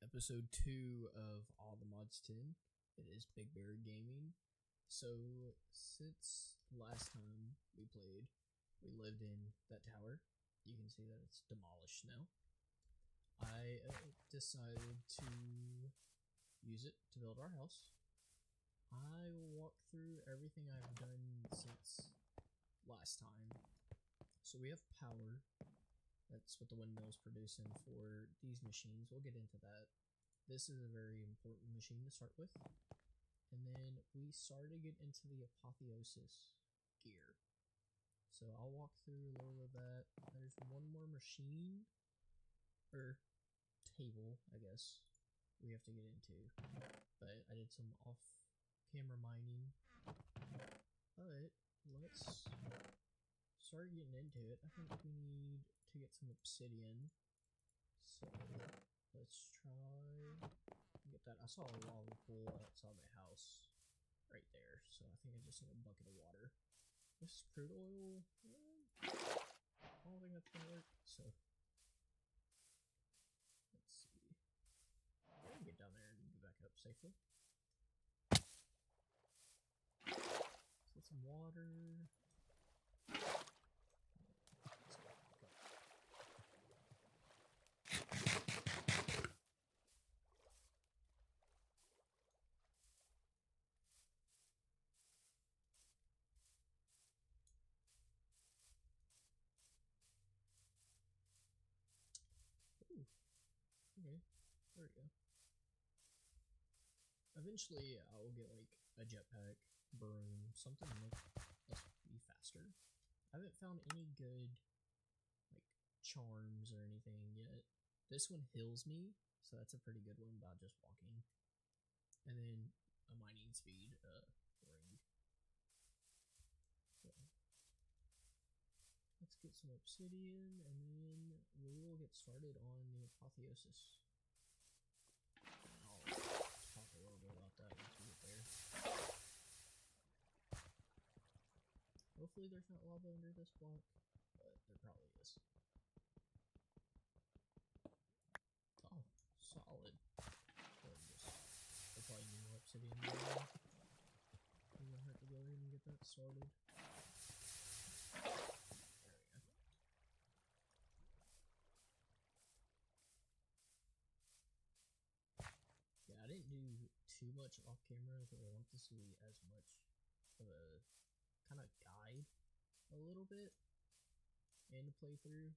episode 2 of All the Mods 10. It is Big Bear Gaming. So, since last time we played, we lived in that tower. You can see that it's demolished now. I decided to use it to build our house. I will walk through everything I've done since last time. So we have power. That's what the windmill's producing for these machines. We'll get into that. This is a very important machine to start with. And then we started to get into the Apotheosis gear. So I'll walk through a little of that. There's one more machine, or table, I guess, we have to get into. But I did some off-camera mining. But let's start getting into it. I think we need to get some obsidian. So let's try and get that. I saw a lava pool outside my house right there. So I think I just need a bucket of water. This is crude oil. I don't think that's gonna work. So let's see. I can get down there and get back up safely. Let's get some water. Okay, there we go. Eventually, I'll get like a jetpack, broom, something to make us be faster. I haven't found any good like charms or anything yet. This one heals me, so that's a pretty good one about just walking. And then a mining speed ring. So let's get some obsidian, and then we will get started on the Apotheosis. And I'll talk a little bit about that once we get there. Hopefully there's not lava under this block, but there probably is. Oh, solid. I'll probably need more obsidian now. I'm gonna have to go in and get that started. I didn't do too much off camera because I want this to be as much of a kind of guide a little bit and to play through.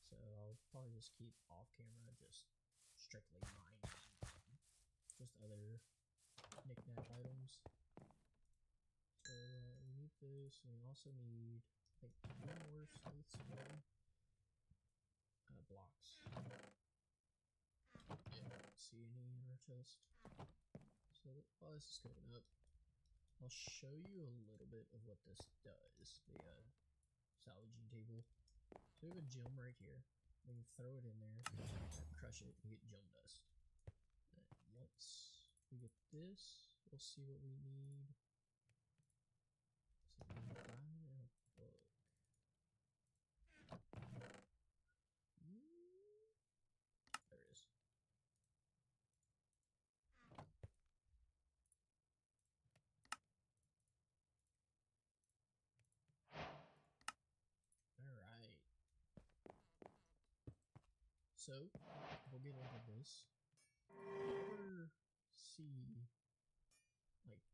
So I'll probably just keep off camera just strictly mining, just other knick-knack items. So we need this, and we also need like 2 more smooth stone blocks. Yeah, I don't see any in our chest. So while this is cooking up, I'll show you a little bit of what this does, the salvaging table. So we have a gem right here. We can throw it in there, crush it, and get gem dust. And once we get this, we'll see what we need. So we need a diamond and a book. There it is. Alright. So, we'll get into this. Ever see, like,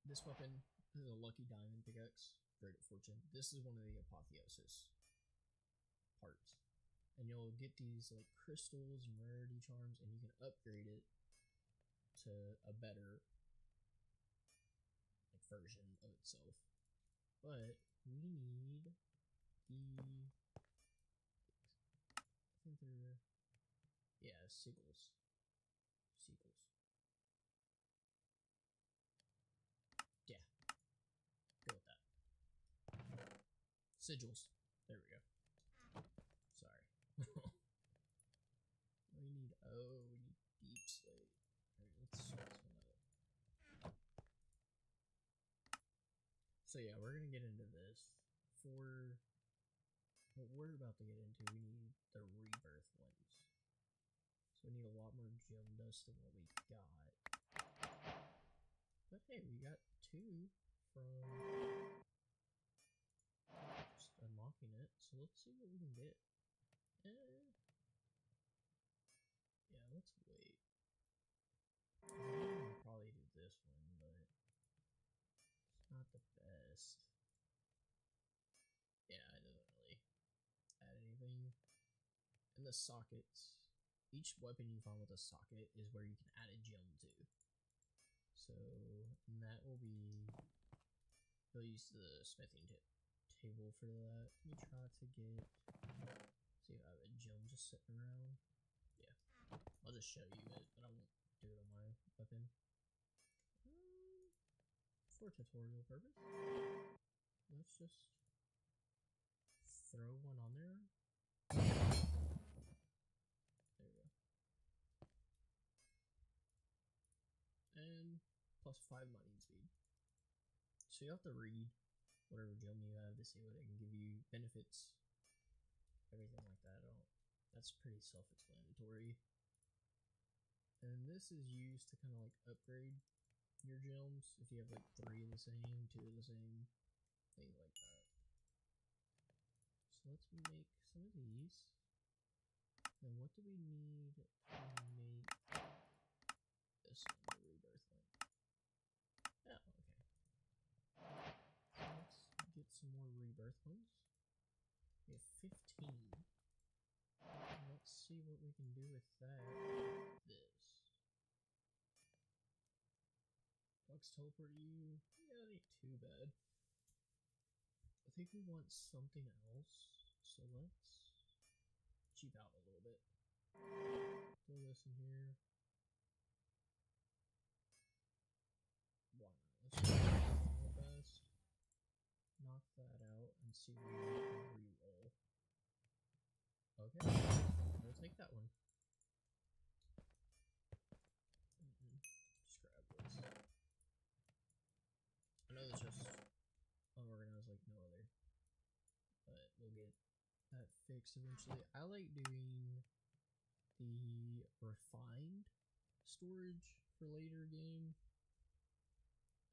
this weapon is a lucky diamond pickaxe, Great Fortune. This is one of the Apotheosis parts. And you'll get these, like, crystals and rarity charms, and you can upgrade it to a better like, version of itself. But we need the, I think they're, yeah, sigils. Yeah, go with that. Sigils. There we go. Sorry. we need deep slate. Alright, let's switch one out. So yeah, we're gonna get into this. For what we're about to get into, we need the rebirth ones. So We need a lot more gem dust than what we got. But hey, we got 2 from just unlocking it. So let's see what we can get. Yeah, let's wait. I'll probably do this one, but it's not the best. Yeah, it doesn't really add anything. And the sockets. Each weapon you find with a socket is where you can add a gem to. So that will be. You'll use the smithing table for that. Let me try to get. See if I have a gem just sitting around. Yeah, I'll just show you it, but I won't do it on my weapon. For tutorial purpose, let's just throw one on there. There we go. And plus 5 mining speed. So you have to read whatever gem you have to see what it can give you, benefits, everything like that. That's pretty self-explanatory. And this is used to kind of like upgrade your gems if you have like 3 of the same, 2 of the same, things like that. So let's make some of these. Then what do we need to make this one, the rebirth one? Yeah, okay. So let's get some more rebirth ones. We have 15. Let's see what we can do with that. Let's teleport you. Yeah, that ain't too bad. I think we want something else, so let's cheap out a little bit. Throw this in here. Why not? Let's just real fast. Knock that out and see if we can re-roll. Okay, we'll take that one. Just grab this. I know it's just unorganized like no other, but we'll get that fixed eventually. I like doing the refined storage for later game.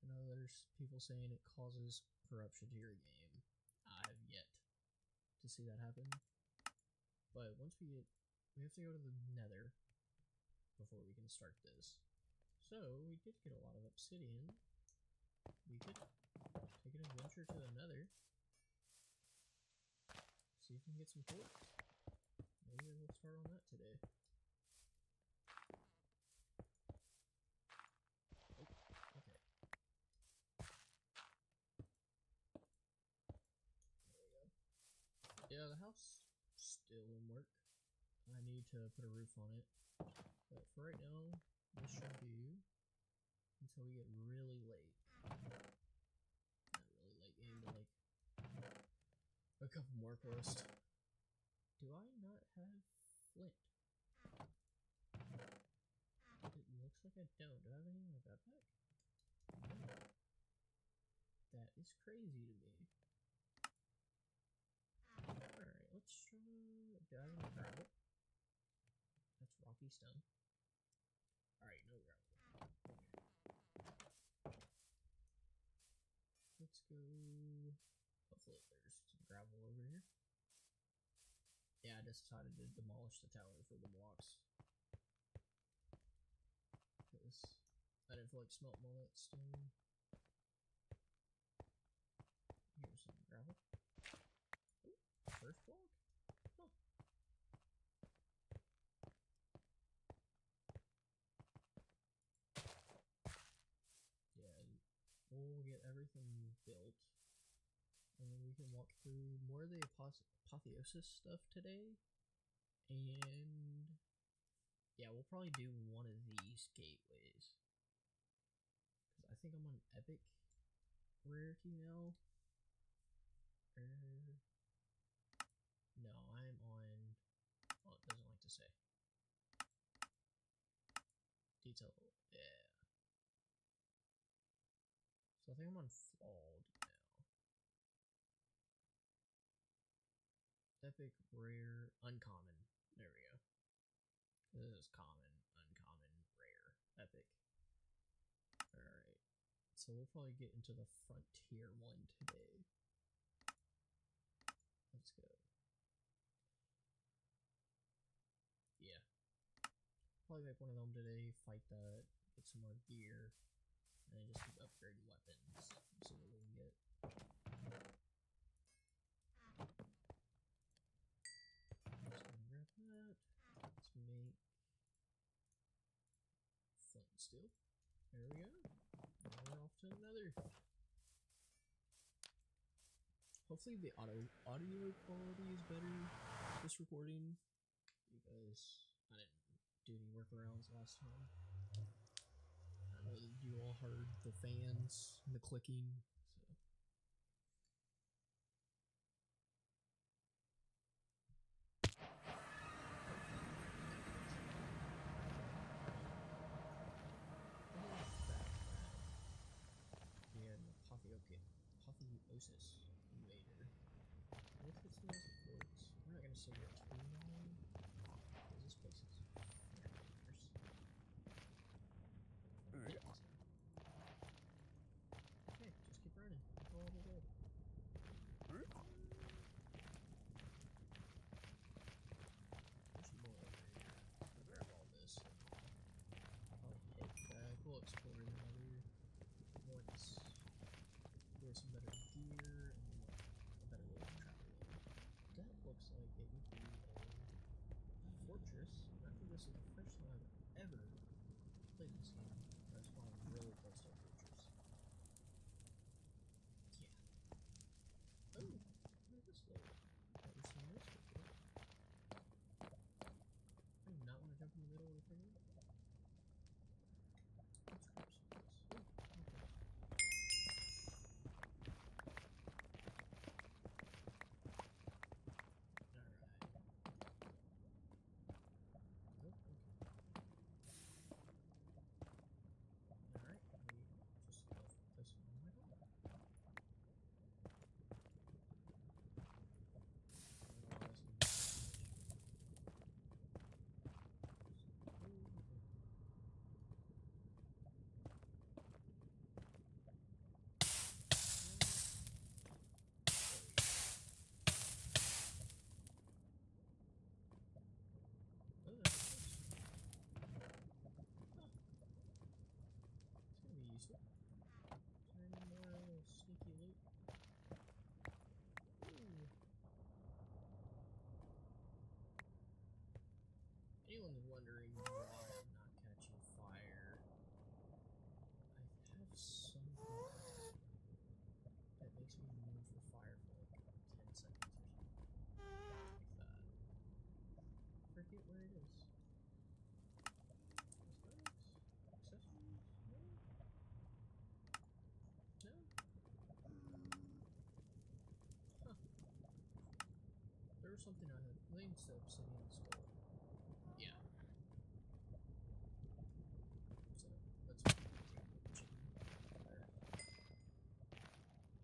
I know there's people saying it causes corruption to your game. I have yet to see that happen. But once we have to go to the nether before we can start this. So we did get a lot of obsidian. We could take an adventure to the nether. See if we can get some quartz. Maybe we'll start on that today. Oh, okay. There we go. Yeah, the house still in work. I need to put a roof on it. But for right now, this should do until we get really late. Not really late game, but like a couple more quests. Do I not have flint? It looks like I don't. Do I have anything in my backpack? No. That is crazy to me. Alright, let's try. Do I have any gravel? That's rocky stone. Alright, no gravel. Okay. Let's go. Hopefully there's some gravel over here. Yeah, I decided to demolish the tower for the blocks. Because I didn't feel like smelting all that stone. Here's some gravel. Ooh, first block? Huh. Yeah, we'll get everything built. And then we can walk through more of the Apotheosis stuff today. And yeah, we'll probably do one of these gateways. Because I think I'm on epic rarity now. No, I'm on. Well, it doesn't like to say. Detail. Yeah. So I think I'm on flawed now. Epic, rare, uncommon. There we go. This is common, uncommon, rare, epic. Alright. So we'll probably get into the frontier one today. Let's go. Yeah. Probably make one of them today, fight that, get some more gear, and then just keep upgrading weapons. See what we can get. Just gonna grab that. Let's make flint and steel. There we go. Now we're off to another. Hopefully the audio quality is better this recording, because I didn't do any workarounds last time. I know that you all heard the fans and the clicking, so. Yeah, an Apotheosis invader. What if it's nice ports? We're not gonna say you're too long, because this place is very dangerous. Okay, just keep running. That's all we do. There's more over here. I'll grab all this. I'll hit back. We'll explore another once. Get some better gear and a better way to travel in. That looks like it would be a fortress. I think this is the first time I've ever played this game. That's why I'm really close to a fortress. Yeah. Oh, where did this go? Never seen this before. I do not want to jump in the middle of the thing. Let's grab some of this. Oh, okay. Sneaky loot. Ooh. Anyone's wondering why I'm not catching fire, I have something that makes me move for fire for like 10 seconds or something. Like that. Forget where it is. Cosmetics? Accessories? No? No? Huh. There was something I had. I think it's the obsidian skull. Yeah. So, that's what I'm chicken.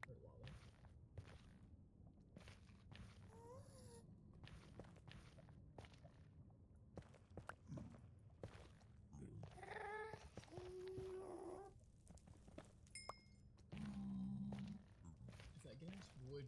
Or lava. If that gas would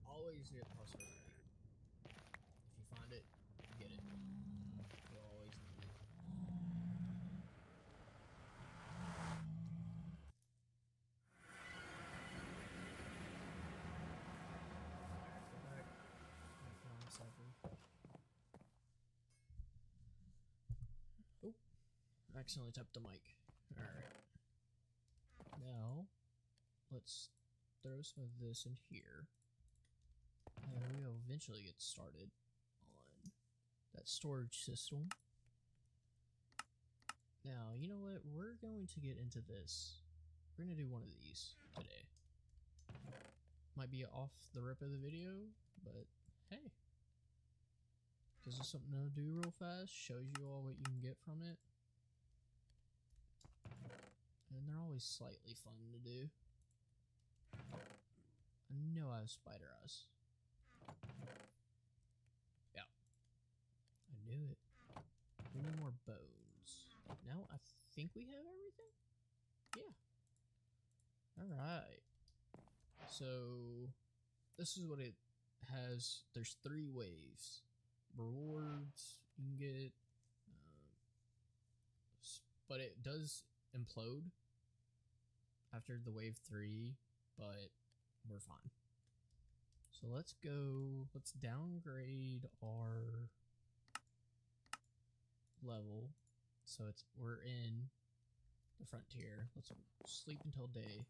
always get prosperity. If you find it, get it. You'll always need it. Go back. I accidentally tapped the mic. Alright. Now, let's throw some of this in here. And we'll eventually get started on that storage system. Now, you know what? We're going to get into this. We're going to do one of these today. Might be off the rip of the video, but hey. Gives us something to do real fast. Shows you all what you can get from it. And they're always slightly fun to do. I know I have spider eyes. Yeah. I knew it. We need more bones. Now I think we have everything? Yeah. Alright. So, this is what it has. There's 3 waves. Rewards you can get. But it does implode after the wave 3, but we're fine. So let's downgrade our level. So we're in the frontier. Let's sleep until day.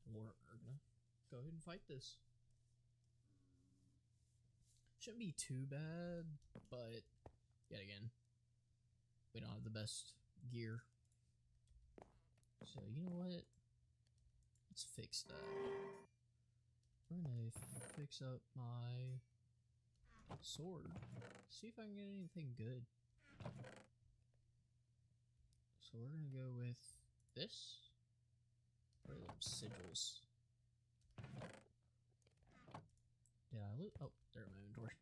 And we're gonna go ahead and fight this. Shouldn't be too bad, but yet again, we don't have the best gear. So you know what? Let's fix that. We're gonna fix up my sword. See if I can get anything good. So we're gonna go with this. What are them sigils? Did I lose? Oh, they're in my inventory.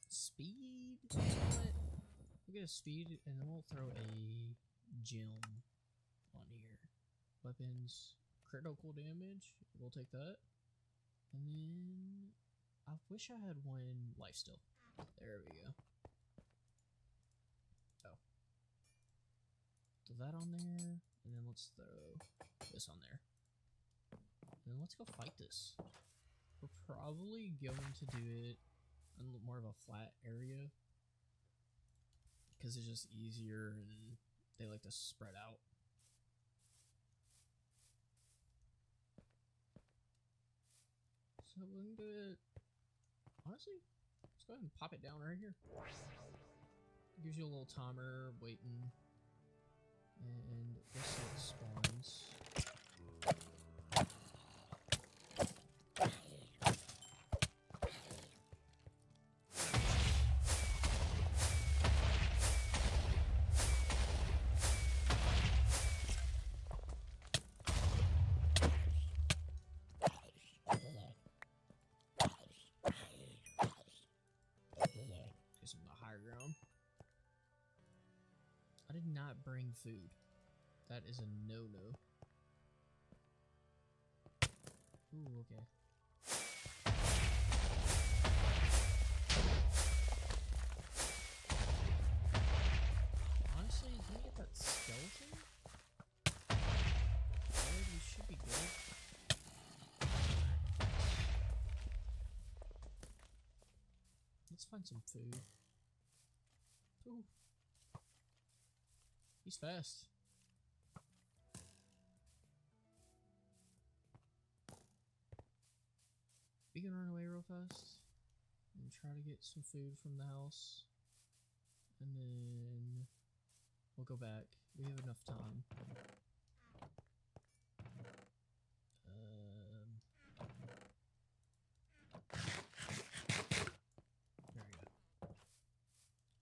Speed? You know what? We'll get a speed and then we'll throw a gem on here. Weapons, critical damage. We'll take that. And then I wish I had 1 life still. There we go. Oh. Throw that on there. And then let's throw this on there. And then let's go fight this. We're probably going to do it on more of a flat area. Because it's just easier and they like to spread out. So we can do it. Honestly, let's go ahead and pop it down right here. It gives you a little timer waiting. And this it spawns. Get some of the higher ground. I did not bring food. That is a no-no. Ooh, okay. Honestly, can we get that skeleton? We should be good. Let's find some food. Ooh. He's fast. We can run away real fast and try to get some food from the house, and then we'll go back. We have enough time. There we go.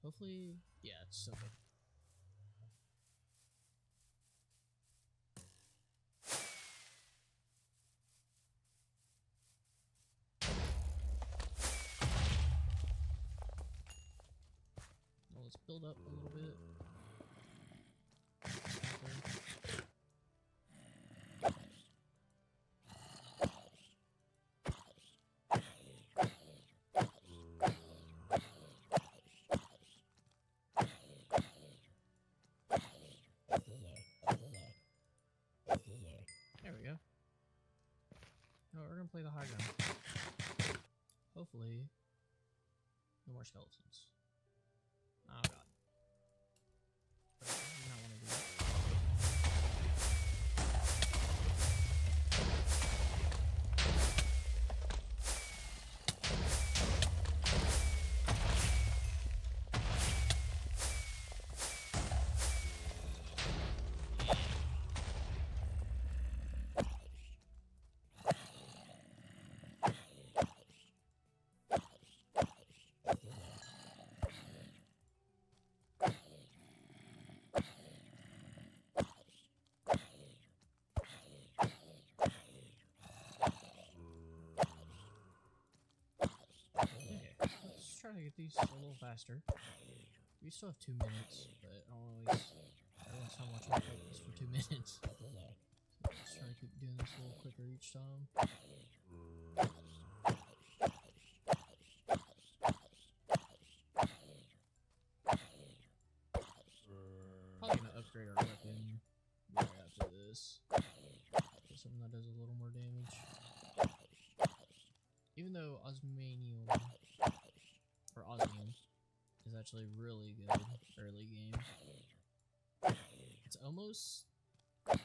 Hopefully, yeah, it's okay. Let's build up a little bit. There we go. No, we're gonna play the high ground. Hopefully, No more skeletons. Oh god. I do not want to do that. Let's try to get these a little faster. We still have 2 minutes, but I don't always how much I take this for 2 minutes. So let's try to keep doing this a little quicker each time. Probably gonna upgrade our weapon right after this. Get something that does a little more damage. Even though osmium is actually really good early game. It's almost, I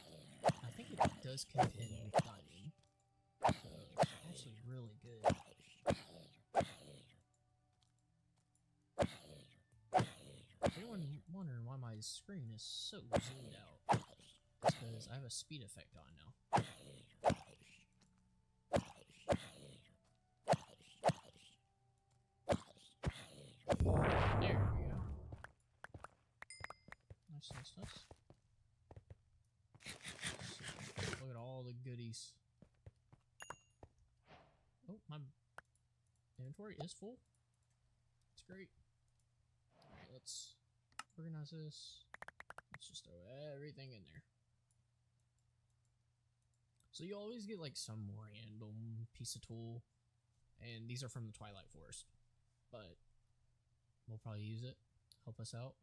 think it does contend with diamond. So it's actually really good. If anyone wondering why my screen is so zoomed out, it's because I have a speed effect on now. There we go. Nice, nice, nice. Look at all the goodies. Oh, my inventory is full. It's great. Alright, let's organize this. Let's just throw everything in there. So you always get like some random piece of tool, and these are from the Twilight Forest, but we'll probably use it, help us out.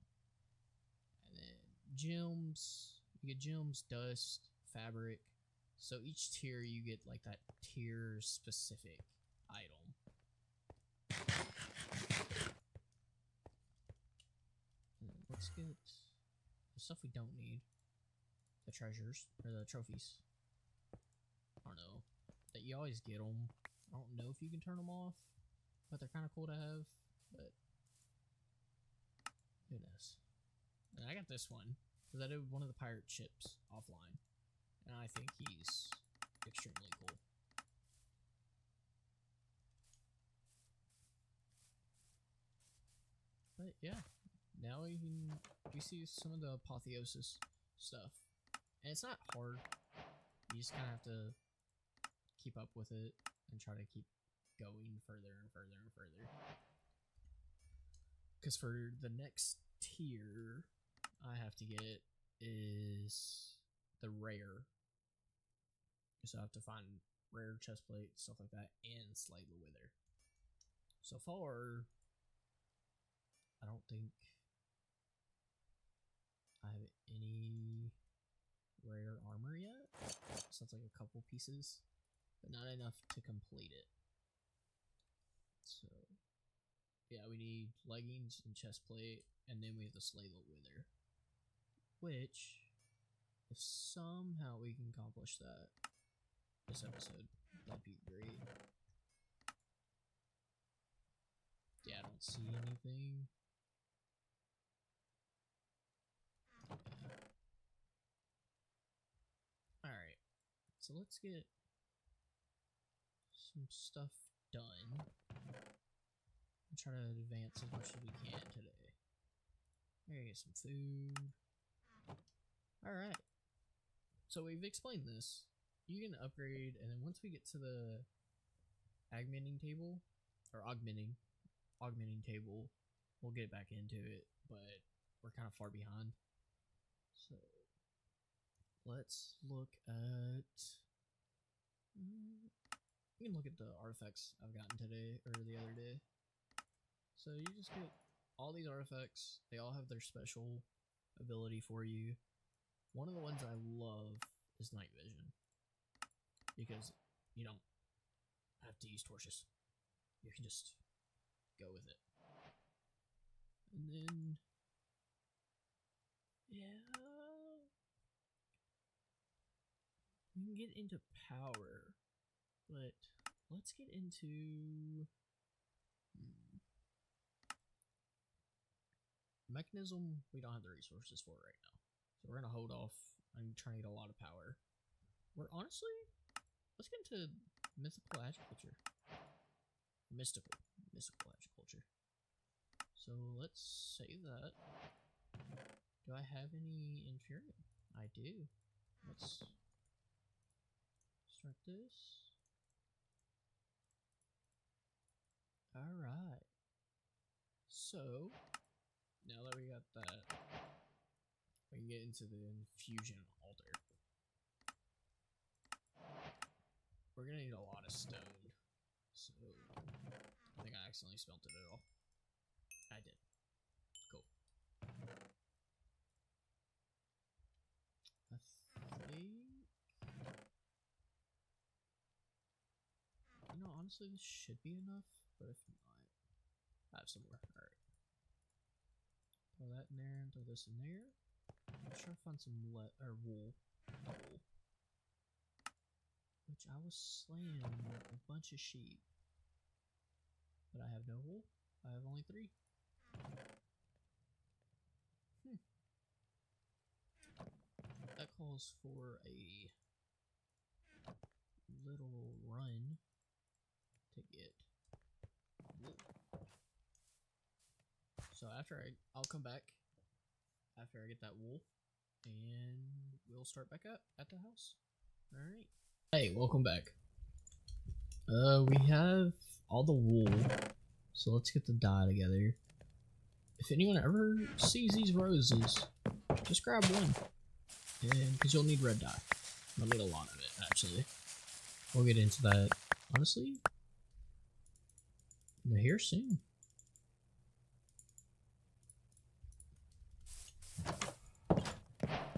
And then gems, you get gems, dust, fabric. So each tier you get like that tier specific item. And let's get the stuff we don't need. The treasures, or the trophies. I don't know. That you always get them. I don't know if you can turn them off, but they're kind of cool to have. But who knows? And I got this one because I did one of the pirate ships offline, and I think he's extremely cool. But yeah, now we see some of the Apotheosis stuff, and it's not hard. You just kind of have to keep up with it and try to keep going further and further and further. Because for the next tier I have to get is the rare. So I have to find rare chestplate, stuff like that, and Slay the Wither. So far, I don't think I have any rare armor yet. So that's like a couple pieces, but not enough to complete it. So yeah, we need leggings and chestplate, and then we have to Slay the Wither. Which, if somehow we can accomplish that this episode, that'd be great. Yeah, I don't see anything. Alright, so let's get some stuff done and try to advance as much as we can today. There, get some food. Alright, so we've explained this. You can upgrade, and then once we get to the augmenting table, we'll get back into it, but we're kind of far behind. So let's look at, you can look at the artifacts I've gotten today, or the other day. So you just get all these artifacts. They all have their special ability for you. One of the ones I love is night vision, because you don't have to use torches. You can just go with it. And then, yeah, we can get into power, but let's get into mechanism. We don't have the resources for right now, so we're gonna hold off. I'm trying to get a lot of power. We're honestly, let's get into mystical agriculture. Mystical agriculture. So let's save that. Do I have any inferior? I do. Let's start this. Alright. So, now that we got that, we can get into the infusion altar. We're gonna need a lot of stone. So, I think I accidentally smelted it all. I did. Cool. I think... You know, honestly, this should be enough, but if not, I have some more. Alright. Throw that in there, throw this in there. I'm trying to find some wool. Which I was slaying a bunch of sheep. But I have no wool. I have only 3. That calls for a little run to get wool. So I'll come back after I get that wool, and we'll start back up at the house. Alright. Hey, welcome back. We have all the wool, so let's get the dye together. If anyone ever sees these roses, just grab one, and because you'll need red dye. You'll need a lot of it, actually. We'll get into that, honestly, here soon.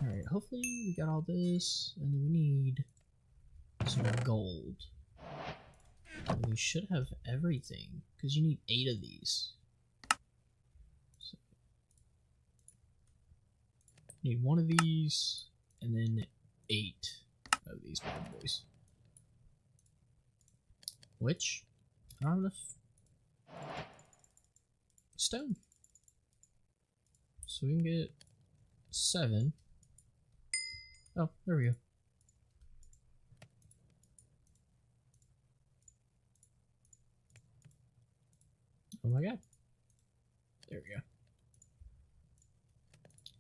Alright, hopefully we got all this, and we need some gold. And we should have everything, because you need 8 of these. So, need 1 of these, and then 8 of these bad boys. Which, I don't have enough stone. So we can get 7. Oh, there we go. Oh my god. There we go.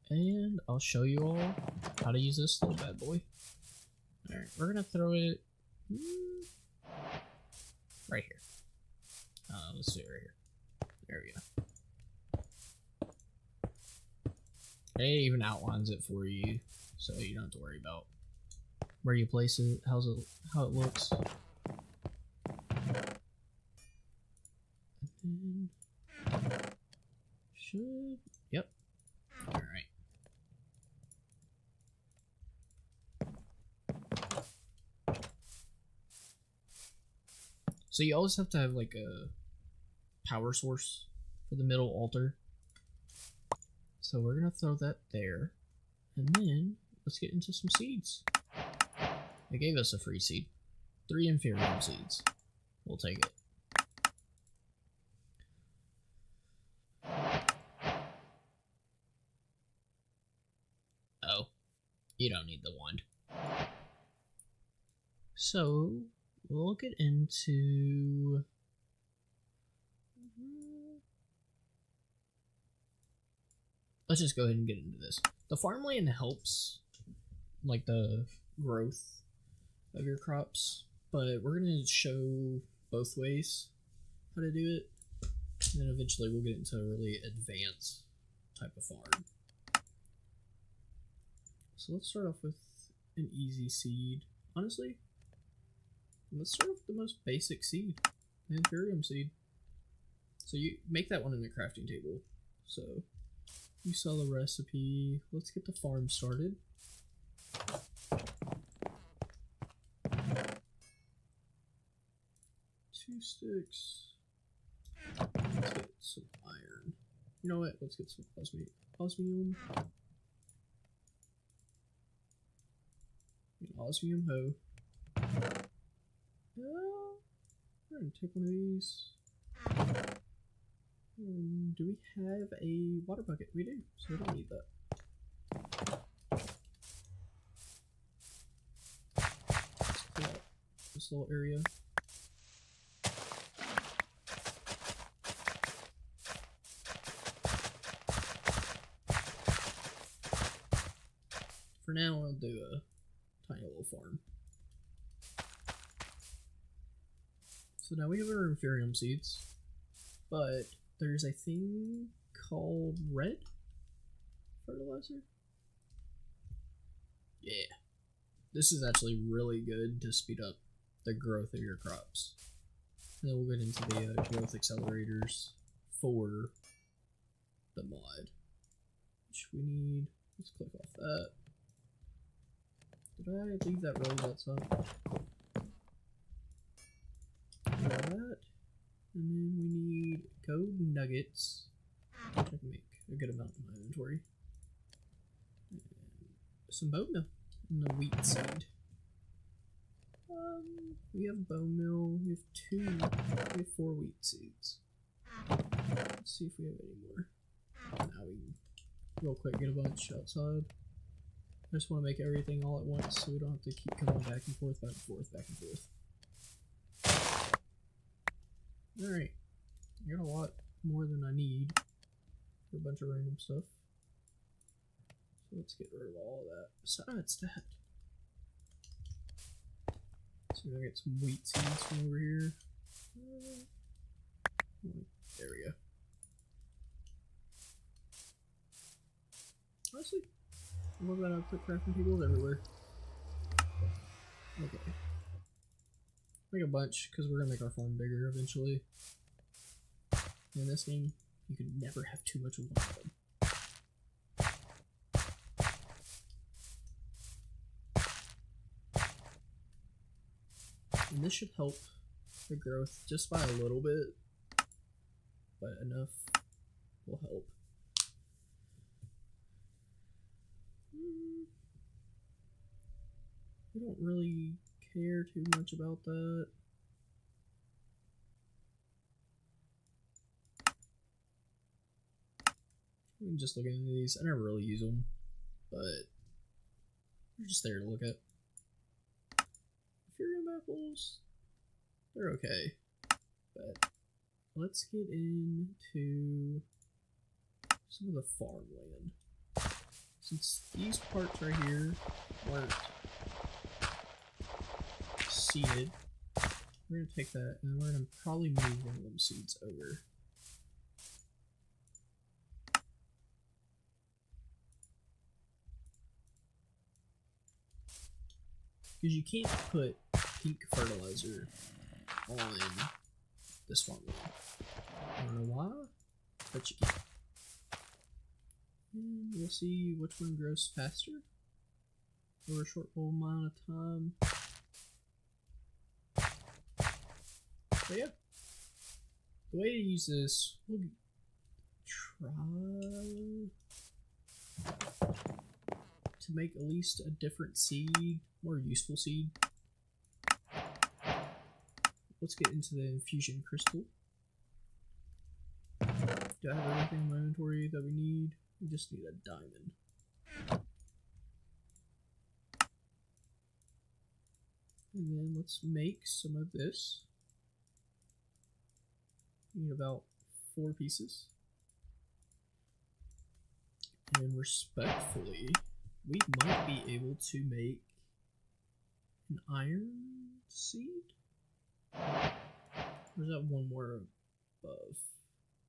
And I'll show you all how to use this little bad boy. Alright, we're gonna throw it right here. Let's do it right here. There we go. It even outlines it for you, so you don't have to worry about where you place it, how it looks. And should, yep. Alright. So you always have to have like a power source for the middle altar. So we're gonna throw that there. And then let's get into some seeds. They gave us a free seed. 3 inferior seeds. We'll take it. Oh, you don't need the wand. So we'll get into let's just go ahead and get into this. The farmland helps like the growth of your crops, but we're gonna show both ways how to do it. And then eventually we'll get into a really advanced type of farm. So let's start off with an easy seed. Honestly, let's start with the most basic seed, the Imperium seed. So you make that one in the crafting table. So you saw the recipe. Let's get the farm started. 2 sticks. Let's get some iron. You know what? Let's get some osmium. Osmium hoe. I'm gonna take one of these. Do we have a water bucket? We do, so we don't need that. Let's clear out this little area. For now, I'll do a tiny little farm. So now we have our Inferium seeds, but there's a thing called red fertilizer. Yeah, this is actually really good to speed up the growth of your crops. And then we'll get into the growth accelerators for the mod, which we need. Let's click off that. Did I leave that rose outside? That. And then we need gold nuggets, which I can make a good amount in my inventory. And some bone meal and the wheat seed. We have bone meal. We have 4 wheat seeds. Let's see if we have any more. Now we can real quick get a bunch outside. I just want to make everything all at once so we don't have to keep coming back and forth, back and forth, back and forth. Alright, I got a lot more than I need for a bunch of random stuff. So let's get rid of all of that. Besides that, so we're gonna get some wheat seeds from over here. There we go. Honestly, I love that I put crafting tables everywhere. Okay. Make a bunch, because we're going to make our farm bigger eventually. In this game, you can never have too much of one of them. And this should help the growth just by a little bit, but enough will help. I don't really care too much about that. I'm just looking at these. I never really use them, but they're just there to look at. Inferium apples, they're okay, but let's get into some of the farmland. Since these parts right here weren't seeded, we're going to take that and we're going to probably move one of them seeds over. Because you can't put pink fertilizer on this farmland. I don't know why, but you can. And we'll see which one grows faster over a short little amount of time. But yeah, the way to use this, we'll try to make at least a different seed, more useful seed. Let's get into the infusion crystal. Do I have everything in my inventory that we need? We just need a diamond. And then let's make some of this. We need about 4 pieces. And respectfully, we might be able to make an iron seed? Or is that one more above?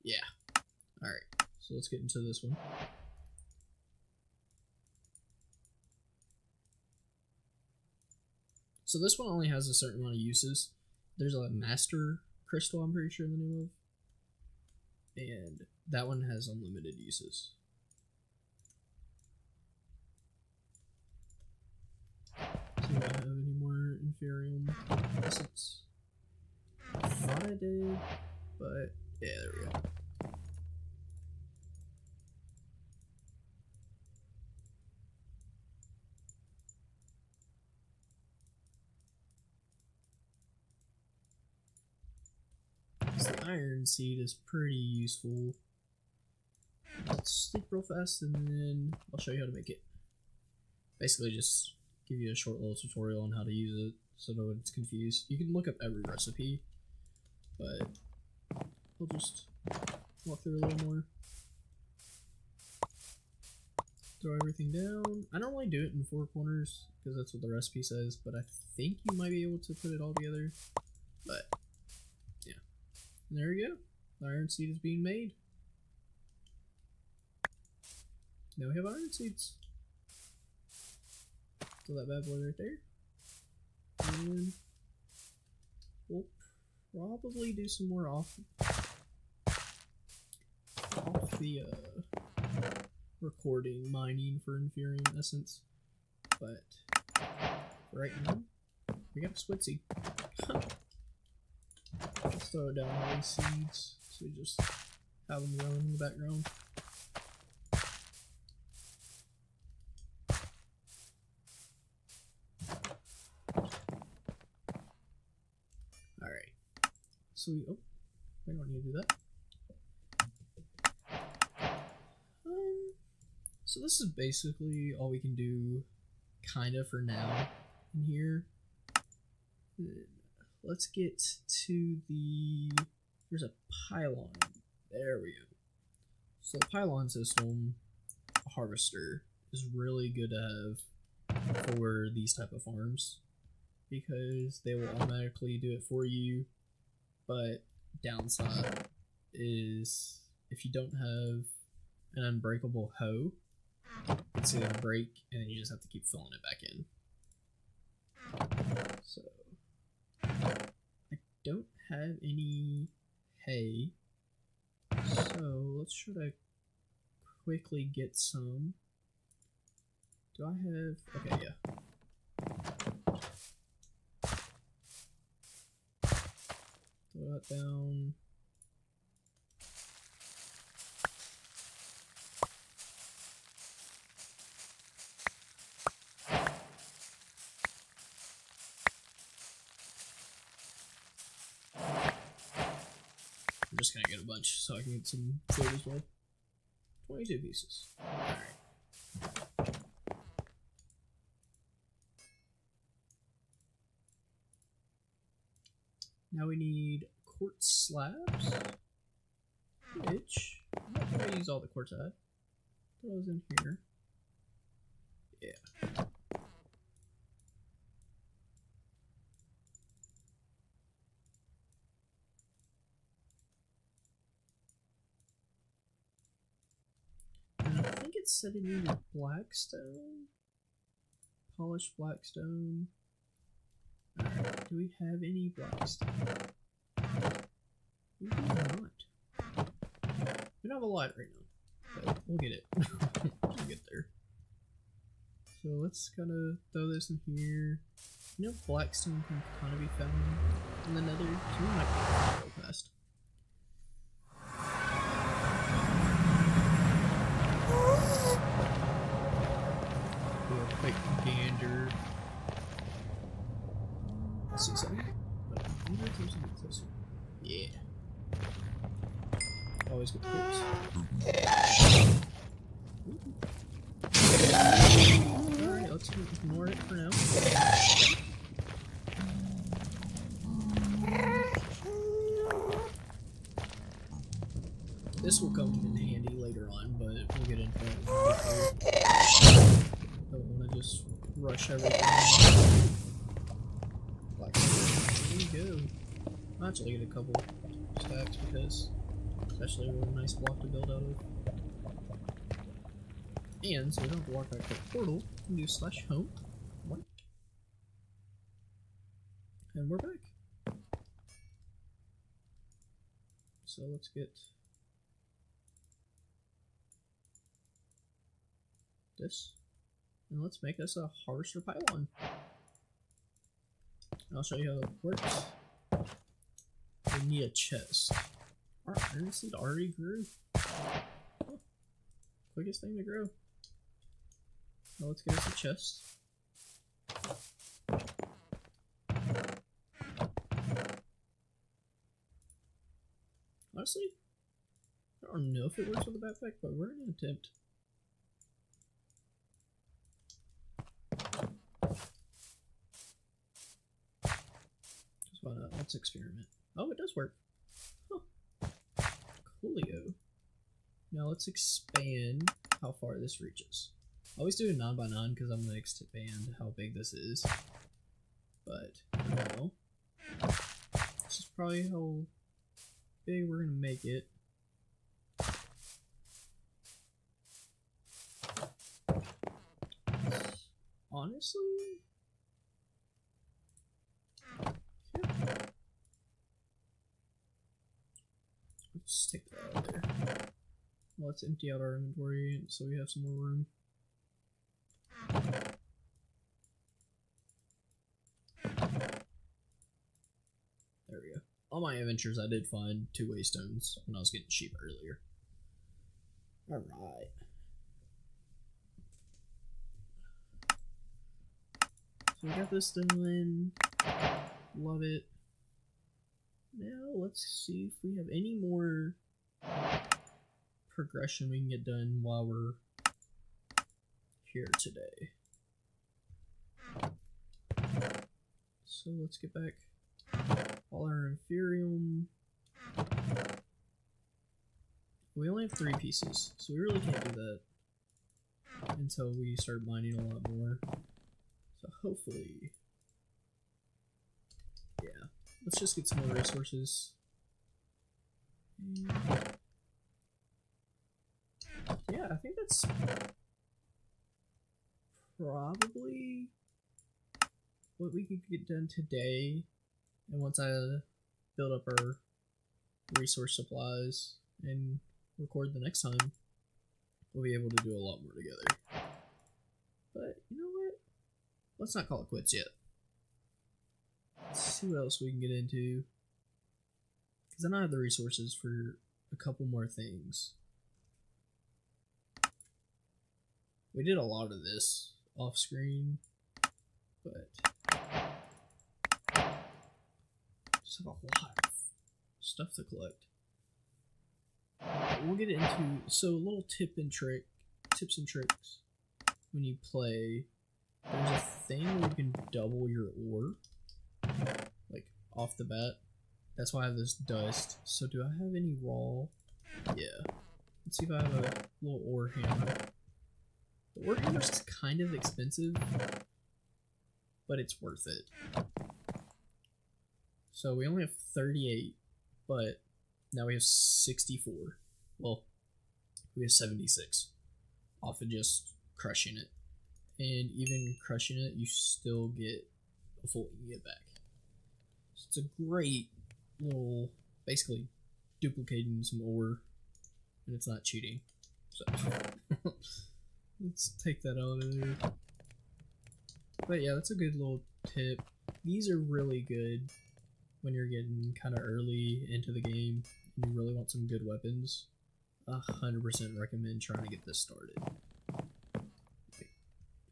Yeah. Alright, so let's get into this one. So this one only has a certain amount of uses. There's a master crystal, I'm pretty sure the name of. And that one has unlimited uses. So do I have any more Inferium essence? I thought I did, but yeah, there we go. iron seed is pretty useful. Let's sleep real fast and then I'll show you how to make it. Basically just give you a short little tutorial on how to use it so no one's confused. You can look up every recipe, but we'll just walk through a little more. Throw everything down. I normally do it in 4 corners because that's what the recipe says, but I think you might be able to put it all together. But yeah, and there we go. The iron seed is being made. Now we have iron seeds. Throw that bad boy right there. And we'll probably do some more off the recording mining for inferium essence. But for right now, we got a squid seed. Let's throw down all these seeds so we just have them growing in the background. Alright. So we don't need to do that. So this is basically all we can do kinda for now in here. Let's get to there's a pylon. There we go. So the pylon system harvester is really good to have for these type of farms because they will automatically do it for you. But downside is if you don't have an unbreakable hoe, it's gonna break and then you just have to keep filling it back in. So I don't have any hay, so let's try to quickly get some. Do I have... okay, yeah. Throw that down. I'm just gonna get a bunch so I can get some food as well. 22 pieces. Alright. Now we need quartz slabs, which I'm not gonna use all the quartz I had. Throw those in here. Yeah. And I think it said it needed blackstone, polished blackstone. Alright, do we have any blackstone? We do not. We don't have a lot right now, but we'll get it. We'll get there. So let's kind of throw this in here. You know, blackstone can kind of be found in the nether, so we might go past. Do a quick gander. See something? But I wonder if there's something closer. Yeah. Always get close. Alright, let's ignore it for now. This will come in handy later on, but we'll get into it. Don't want to just rush everything. There you go. I'll actually get a couple stacks because it's actually a really nice block to build out of. And so we don't have to walk back to the portal, we can do /home. And we're back. So let's get this. And let's make us a harvester pylon. I'll show you how it works. We need a chest. Our iron seed already grew. Oh, quickest thing to grow. Now let's get us a chest. honestly, I don't know if it works with the backpack, but we're gonna attempt. Just why not? Let's experiment. Oh, it does work. Huh. Coolio. Now let's expand how far this reaches. I always do a 9x9 because I'm going to expand how big this is. But, no. This is probably how big we're going to make it. Honestly, yeah. Let's take that out of there. Let's empty out our inventory so we have some more room. There we go. On my adventures, I did find 2 waystones when I was getting sheep earlier. Alright. So we got this done. Love it. Now let's see if we have any more progression we can get done while we're here today. So let's get back all our Inferium. We only have 3 pieces, so we really can't do that until we start mining a lot more. So hopefully, yeah, let's just get some more resources. And yeah, I think that's probably what we could get done today. And once I build up our resource supplies and record the next time, we'll be able to do a lot more together. But you know what? Let's not call it quits yet. Let's see what else we can get into. Because I don't have the resources for a couple more things. We did a lot of this off screen, but just have a lot of stuff to collect. We'll get into, so a little tips and tricks when you play. There's a thing where you can double your ore, like off the bat. That's why I have this dust. So do I have any raw? Yeah. Let's see if I have a little ore hammer. The ore hammer's kind of expensive, but it's worth it. So we only have 38, but now we have 64. Well, we have 76 off of just crushing it. And even crushing it, you still get a full ingot back. So it's a great little, basically duplicating some ore, and it's not cheating. So let's take that out of there. But yeah, that's a good little tip. These are really good when you're getting kind of early into the game and you really want some good weapons. 100% recommend trying to get this started.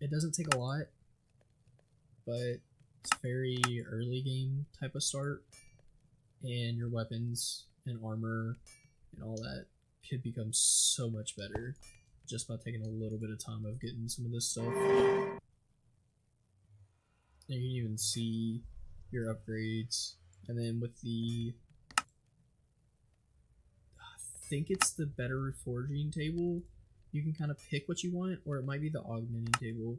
It doesn't take a lot, but it's very early game type of start, and your weapons and armor and all that could become so much better just by taking a little bit of time of getting some of this stuff. And you can even see your upgrades, and then with the, I think it's the better forging table, you can kind of pick what you want, or it might be the augmenting table.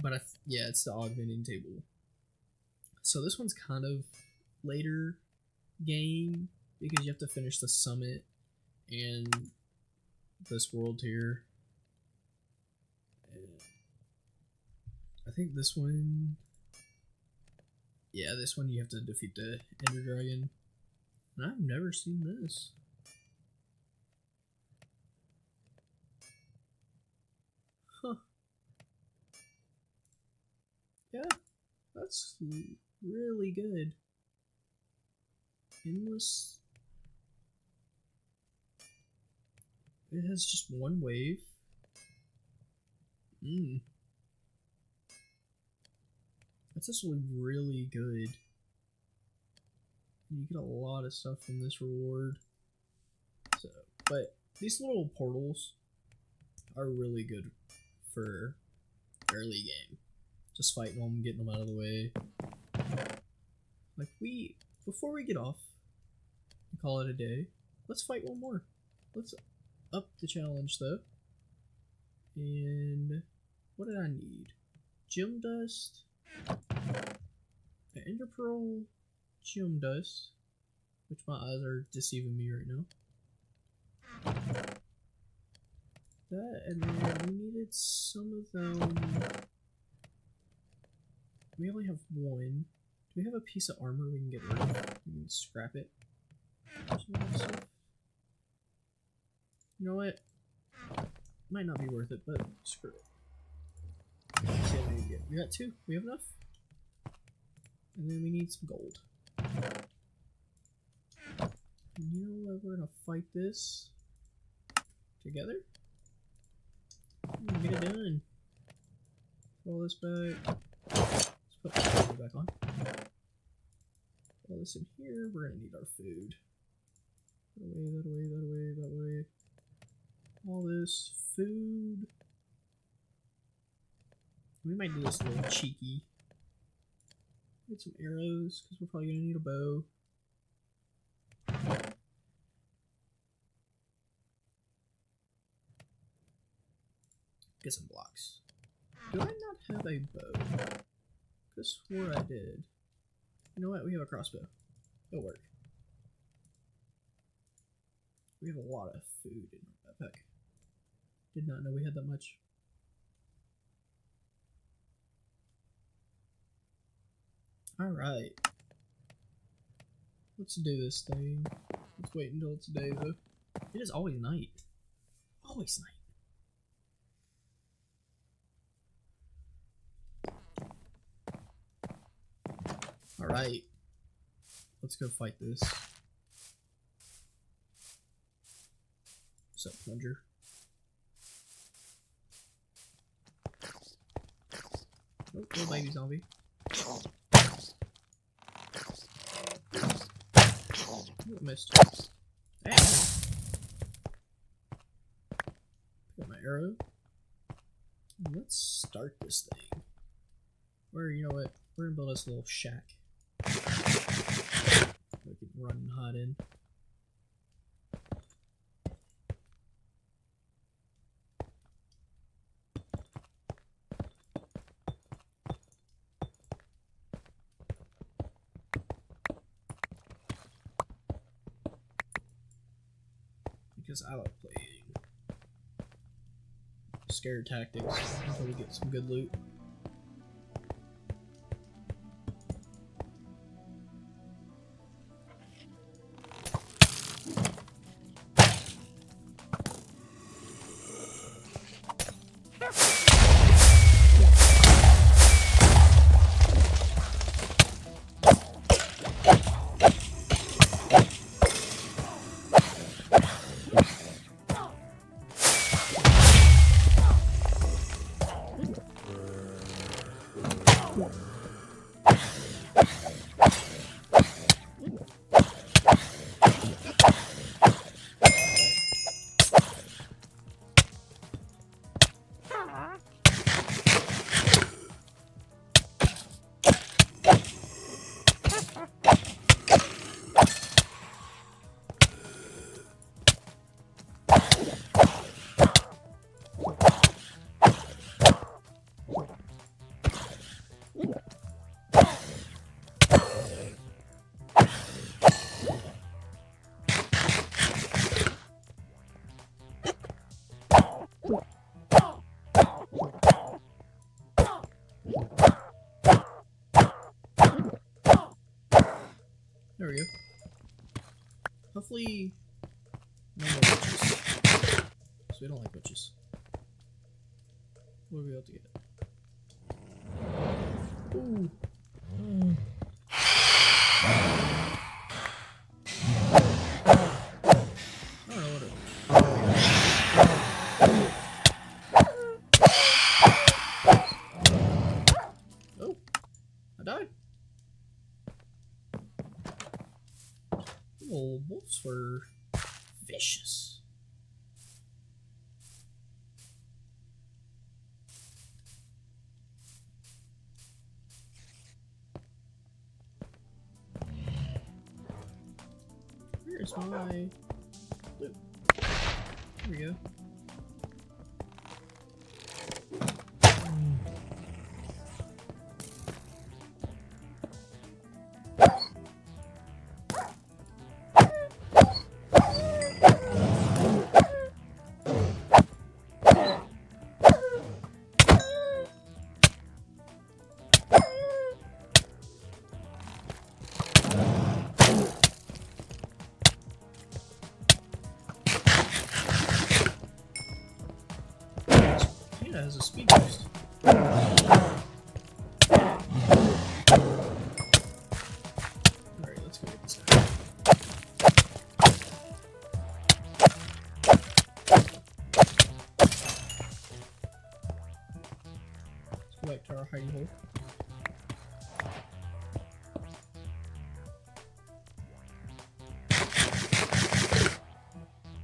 But yeah, it's the augmenting table. So this one's kind of later game because you have to finish the summit and this world here. And I think this one, yeah, this one you have to defeat the Ender Dragon. And I've never seen this. Huh. Yeah, that's really good. Endless. It has just one wave. That's actually really good. You get a lot of stuff from this reward. So, but these little portals are really good for early game. Just fighting them, getting them out of the way. Like before we get off and call it a day, let's fight one more. Let's up the challenge though. And what did I need? Gem dust, an ender pearl, gem dust, which my eyes are deceiving me right now. That, and then we needed some of them. We only have one. Do we have a piece of armor we can get rid of? We can scrap it. You know what? Might not be worth it, but screw it. Let's see how many we get. We got 2. We have enough. And then we need some gold. And you know what? We're gonna fight this together. Get it done. Roll this back. Let's put the back on. All this in here. We're gonna need our food. That away, that away, that away, that way. All this food. We might do this a little cheeky. Get some arrows, because we're probably gonna need a bow. Get some blocks. Do I not have a bow? I could swore I did. You know what? We have a crossbow. It'll work. We have a lot of food in our backpack. Did not know we had that much. Alright. Let's do this thing. Let's wait until it's day though. It is always night. Always night. Alright. Let's go fight this. What's up, plunger? Oh, little baby zombie. Oh, I missed. Hey. Pick up my arrow. And let's start this thing. You know what? We're gonna build us a little shack. We can run and hide in. Because I like playing scare tactics until we get some good loot. There we go. Hopefully, no more witches. So we don't like witches. What are we about to get? Ooh. I don't know what it Oh, I died. were vicious. Where's my loot? There we go. It has a speed boost. Alright, let's go get this guy. Let's go back to our hiding hole.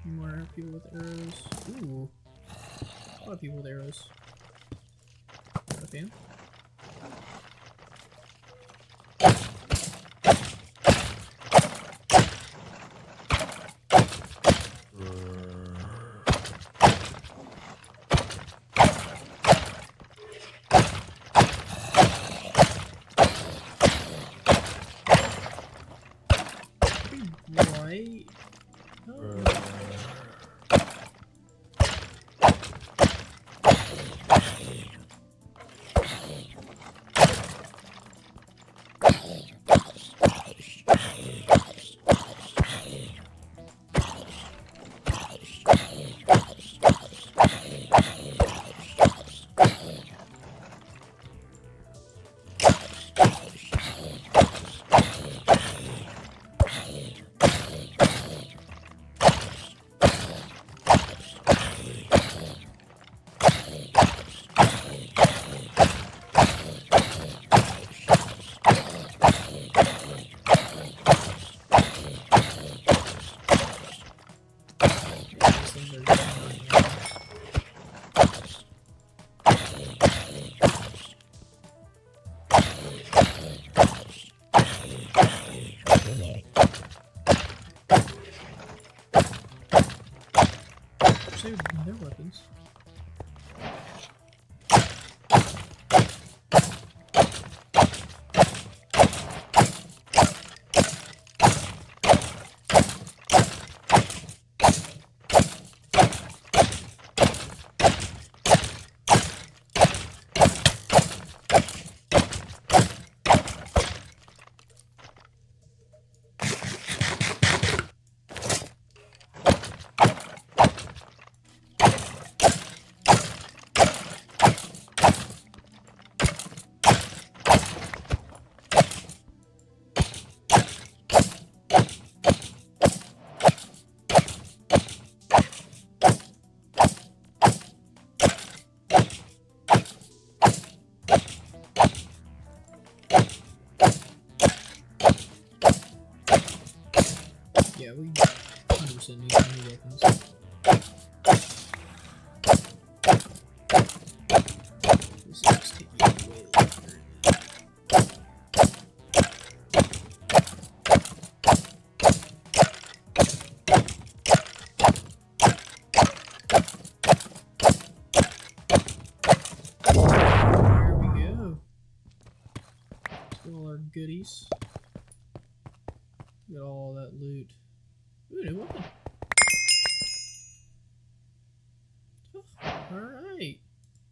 More people with arrows. Ooh. A lot of people with arrows. Not a fan. Right. Oh. Save their weapons. Yeah, we 100% need some new weapons. This is just taking way longer. There we go. Get all our goodies. Get all that loot. Ooh, new weapon. Oh, alright.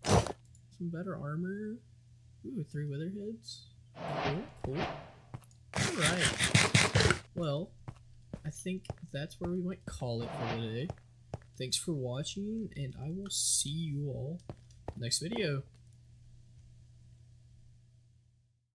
Some better armor. Ooh, 3 wither heads. Cool, cool. Alright. Well, I think that's where we might call it for today. Thanks for watching, and I will see you all next video.